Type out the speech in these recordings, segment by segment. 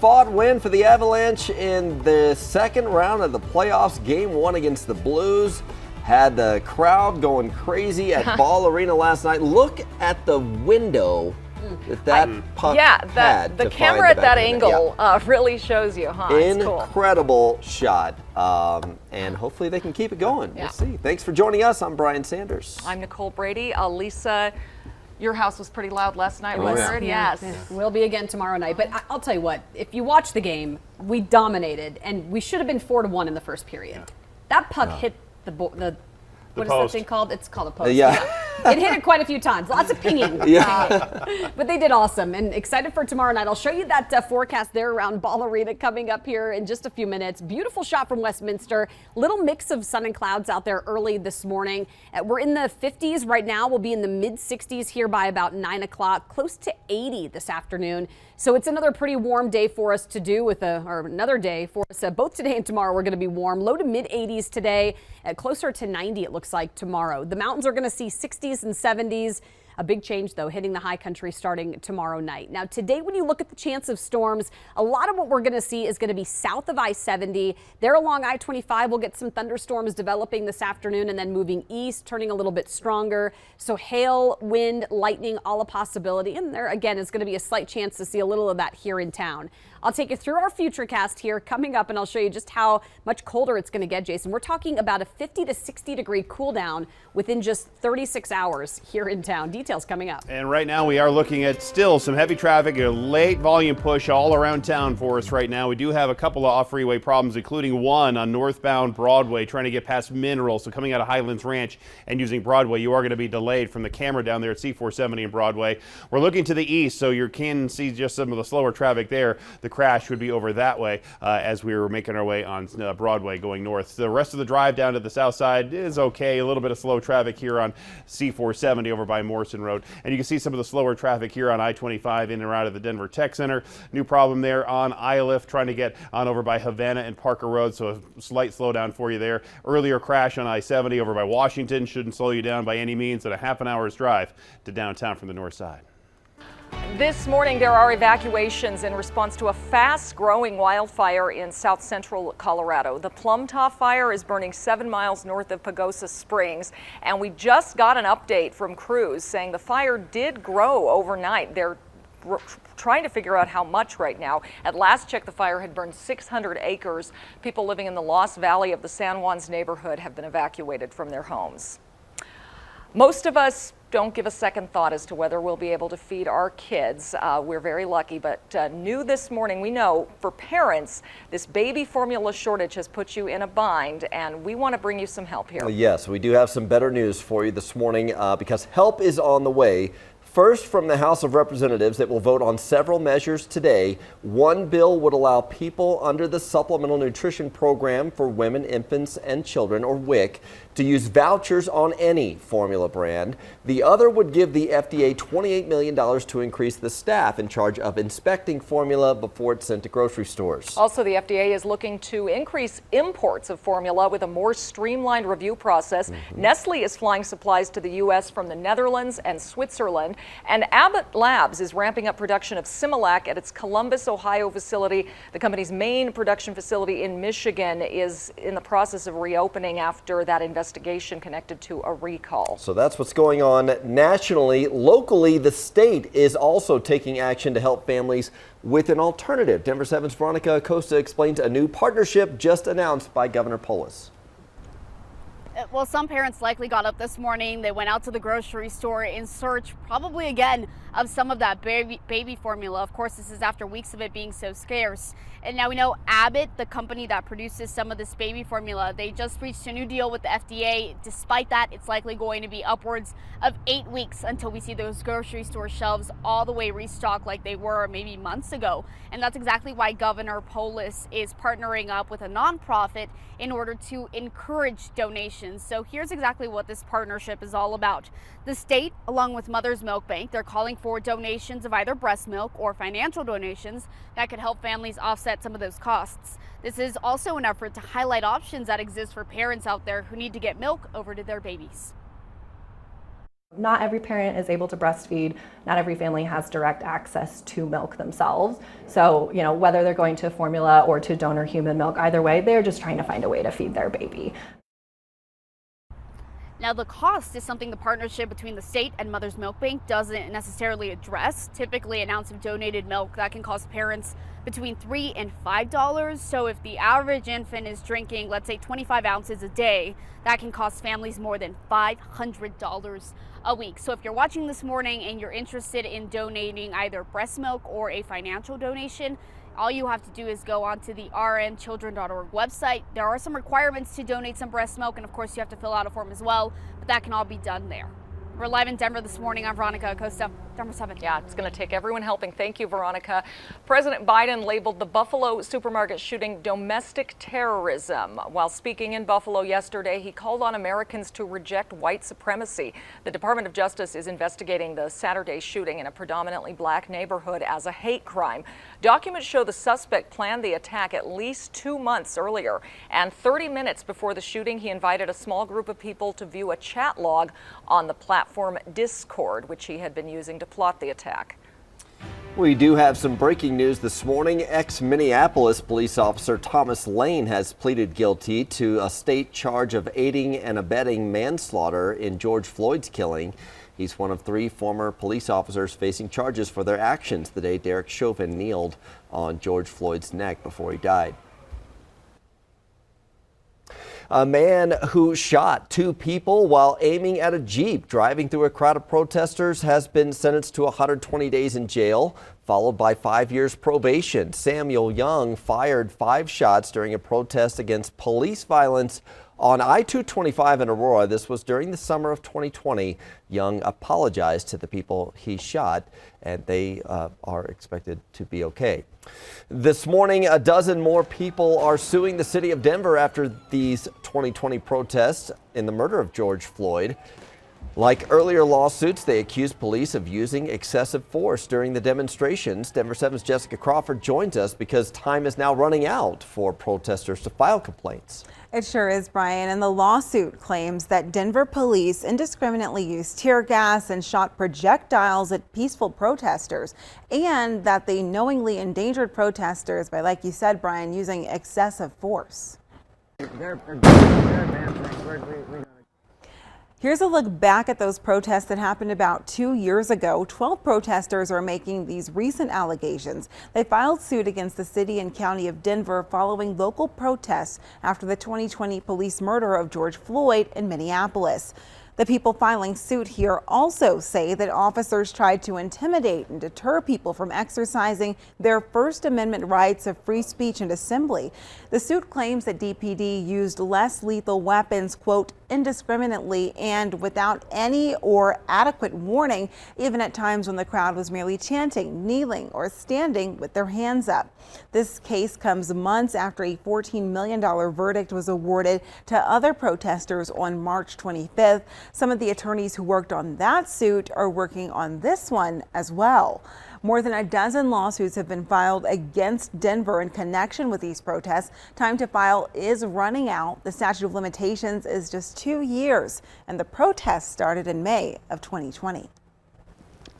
hard-fought win for the Avalanche in the second round of the playoffs. Game 1 against the Blues. Had the crowd going crazy at Ball Arena last night. Look at the window that puck had. The camera at that angle really shows you, huh? Incredible shot. And hopefully they can keep it going. We'll see. Thanks for joining us. I'm Brian Sanders. I'm Nicole Brady. Lisa, your house was pretty loud last night, wasn't it? Yes. Will be again tomorrow night. But I'll tell you what, if you watch the game, we dominated, and we should have been 4-1 in the first period. That puck hit the what is that thing called? It's called a post. It hit it quite a few times. Lots of pinging. But they did awesome, and excited for tomorrow night. I'll show you that forecast there around Ball Arena coming up here in just a few minutes. Beautiful shot from Westminster. Little mix of sun and clouds out there early this morning. We're in the 50s right now. We'll be in the mid-60s here by about 9 o'clock, close to 80 this afternoon. So it's another pretty warm day for us to do or another day for us. Both today and tomorrow we're going to be warm. Low to mid 80s today, closer to 90 it looks like tomorrow. The mountains are going to see 60s and 70s. A big change, though, hitting the high country starting tomorrow night. Now, today, when you look at the chance of storms, a lot of what we're going to see is going to be south of I-70. There along I-25, we'll get some thunderstorms developing this afternoon and then moving east, turning a little bit stronger. So hail, wind, lightning, all a possibility. And there, again, is going to be a slight chance to see a little of that here in town. I'll take you through our futurecast here coming up, and I'll show you just how much colder it's going to get, Jason. We're talking about a 50 to 60 degree cool down within just 36 hours here in town. Details coming up. And right now we are looking at still some heavy traffic, a late volume push all around town for us right now. We do have a couple of off-freeway problems, including one on northbound Broadway trying to get past Mineral. So coming out of Highlands Ranch and using Broadway, you are going to be delayed from the camera down there at C470 and Broadway. We're looking to the east, so you can see just some of the slower traffic there. The crash would be over that way as we were making our way on Broadway going north. The rest of the drive down to the south side is okay. A little bit of slow traffic here on C470 over by Morrison Road. And you can see some of the slower traffic here on I-25 in and out of the Denver Tech Center. New problem there on ILIF trying to get on over by Havana and Parker Road, so a slight slowdown for you there. Earlier crash on I-70 over by Washington shouldn't slow you down by any means, at a half an hour's drive to downtown from the north side. This morning, there are evacuations in response to a fast-growing wildfire in south central Colorado. The Plum Top fire is burning 7 miles north of Pagosa Springs, and we just got an update from crews saying the fire did grow overnight. They're trying to figure out how much right now. At last check, the fire had burned 600 acres. People living in the Lost Valley of the San Juans neighborhood have been evacuated from their homes. Most of us don't give a second thought as to whether we'll be able to feed our kids. We're very lucky, but new this morning, we know for parents, this baby formula shortage has put you in a bind, and we want to bring you some help here. Yes, we do have some better news for you this morning because help is on the way. First, from the House of Representatives, it will vote on several measures today. One bill would allow people under the Supplemental Nutrition Program for Women, Infants, and Children, or WIC, to use vouchers on any formula brand. The other would give the FDA $28 million to increase the staff in charge of inspecting formula before it's sent to grocery stores. Also, the FDA is looking to increase imports of formula with a more streamlined review process. Nestle is flying supplies to the U.S. from the Netherlands and Switzerland. And Abbott Labs is ramping up production of Similac at its Columbus, Ohio facility. The company's main production facility in Michigan is in the process of reopening after that investigation connected to a recall. So that's what's going on nationally. Locally, the state is also taking action to help families with an alternative. Denver 7's Veronica ACOSTA explains a new partnership just announced by Governor Polis. Well, some parents likely got up this morning. They went out to the grocery store in search, probably again, of some of that baby formula. Of course, this is after weeks of it being so scarce. And now we know Abbott, the company that produces some of this baby formula, they just reached a new deal with the FDA. Despite that, it's likely going to be upwards of 8 weeks until we see those grocery store shelves all the way restocked like they were maybe months ago. And that's exactly why Governor Polis is partnering up with a nonprofit in order to encourage donations. So here's exactly what this partnership is all about. The state, along with Mother's Milk Bank, they're calling for donations of either breast milk or financial donations that could help families offset some of those costs. This is also an effort to highlight options that exist for parents out there who need to get milk over to their babies. Not every parent is able to breastfeed. Not every family has direct access to milk themselves. So, whether they're going to formula or to donor human milk, either way, they're just trying to find a way to feed their baby. Now, the cost is something the partnership between the state and Mother's Milk Bank doesn't necessarily address. Typically, an ounce of donated milk that can cost parents between $3 and $5. So if the average infant is drinking, let's say 25 ounces a day, that can cost families more than $500 a week. So if you're watching this morning and you're interested in donating either breast milk or a financial donation, all you have to do is go onto the rnchildren.org website. There are some requirements to donate some breast milk, and of course you have to fill out a form as well, but that can all be done there. We're live in Denver this morning. I'm Veronica, ACOSTA, Denver 7. Yeah, it's going to take everyone helping. Thank you, Veronica. President Biden labeled the Buffalo supermarket shooting domestic terrorism. While speaking in Buffalo yesterday, he called on Americans to reject white supremacy. The Department of Justice is investigating the Saturday shooting in a predominantly black neighborhood as a hate crime. Documents show the suspect planned the attack at least 2 months earlier. And 30 minutes before the shooting, he invited a small group of people to view a chat log on the platform Discord, which he had been using to plot the attack. We do have some breaking news this morning. Ex-Minneapolis police officer Thomas Lane has pleaded guilty to a state charge of aiding and abetting manslaughter in George Floyd's killing. He's one of 3 former police officers facing charges for their actions the day Derek Chauvin kneeled on George Floyd's neck before he died. A man who shot 2 people while aiming at a Jeep driving through a crowd of protesters has been sentenced to 120 days in jail, followed by 5 years probation. Samuel Young fired 5 shots during a protest against police violence on I-225 in Aurora. This was during the summer of 2020. Young apologized to the people he shot, and they are expected to be okay. This morning, a dozen more people are suing the city of Denver after these 2020 protests in the murder of George Floyd. Like earlier lawsuits, they accused police of using excessive force during the demonstrations. Denver 7's Jessica Crawford joins us because time is now running out for protesters to file complaints. It sure is, Brian, and the lawsuit claims that Denver police indiscriminately used tear gas and shot projectiles at peaceful protesters, and that they knowingly endangered protesters by, like you said, Brian, using excessive force. Here's a look back at those protests that happened about 2 years ago. 12 protesters are making these recent allegations. They filed suit against the city and county of Denver following local protests after the 2020 police murder of George Floyd in Minneapolis. The people filing suit here also say that officers tried to intimidate and deter people from exercising their First Amendment rights of free speech and assembly. The suit claims that DPD used less lethal weapons, quote, indiscriminately and without any or adequate warning, even at times when the crowd was merely chanting, kneeling, or standing with their hands up. This case comes months after a $14 million verdict was awarded to other protesters on March 25th. Some of the attorneys who worked on that suit are working on this one as well. More than a dozen lawsuits have been filed against Denver in connection with these protests. Time to file is running out. The statute of limitations is just 2 years, and the protests started in May of 2020.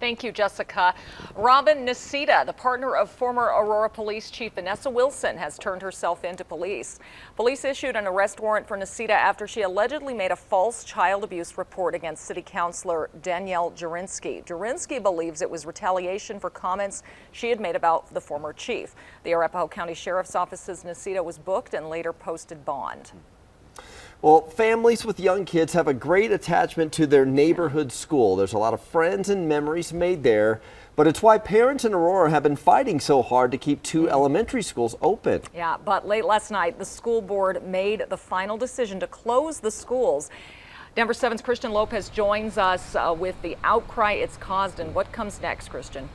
Thank you, Jessica. Robin Nicita, the partner of former Aurora Police Chief Vanessa Wilson, has turned herself into police. Police issued an arrest warrant for Nicita after she allegedly made a false child abuse report against City Councilor Danielle Jurinsky. Jurinsky believes it was retaliation for comments she had made about the former chief. The Arapahoe County Sheriff's Office says Nicita was booked and later posted bond. Well, families with young kids have a great attachment to their neighborhood school. There's a lot of friends and memories made there, but it's why parents in Aurora have been fighting so hard to keep 2 elementary schools open. Yeah, but late last night, the school board made the final decision to close the schools. Denver 7's Christian Lopez joins us with the outcry it's caused and what comes next, Christian.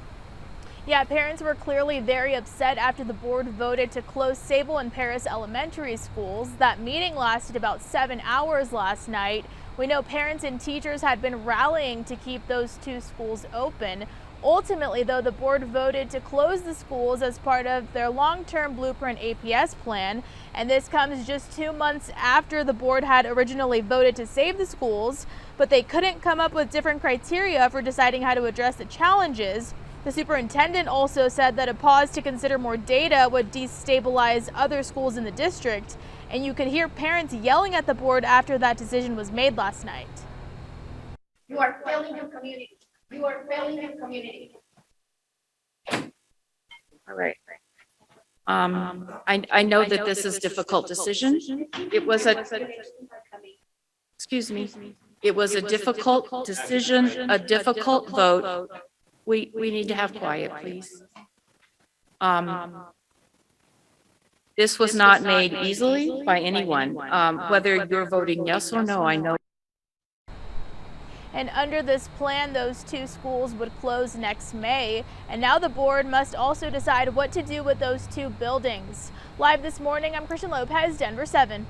Yeah, parents were clearly very upset after the board voted to close Sable and Paris elementary schools. That meeting lasted about 7 hours last night. We know parents and teachers had been rallying to keep those 2 schools open. Ultimately, though, the board voted to close the schools as part of their long-term blueprint APS plan, and this comes just 2 months after the board had originally voted to save the schools, but they couldn't come up with different criteria for deciding how to address the challenges. The superintendent also said that a pause to consider more data would destabilize other schools in the district, and you could hear parents yelling at the board after that decision was made last night. You are failing your community. You are failing your community. All right. I know that this is a difficult decision. It was excuse me. It was a difficult decision, a difficult vote. We need to have quiet, please. This was not made easily by anyone, whether you're voting yes or no, I know. And under this plan, those 2 schools would close next May. And now the board must also decide what to do with those 2 buildings. Live this morning, I'm Christian Lopez, Denver 7.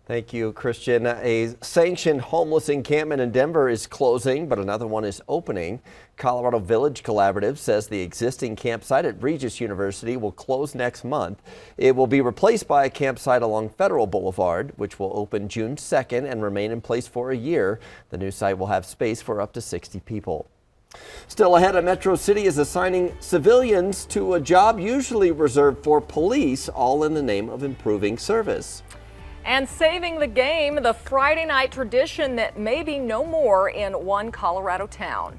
Thank you, Christian. A sanctioned homeless encampment in Denver is closing, but another one is opening. Colorado Village Collaborative says the existing campsite at Regis University will close next month. It will be replaced by a campsite along Federal Boulevard, which will open June 2nd and remain in place for a year. The new site will have space for up to 60 people. Still ahead, a Metro City is assigning civilians to a job usually reserved for police, all in the name of improving service. And saving the game, the Friday night tradition that may be no more in one Colorado town.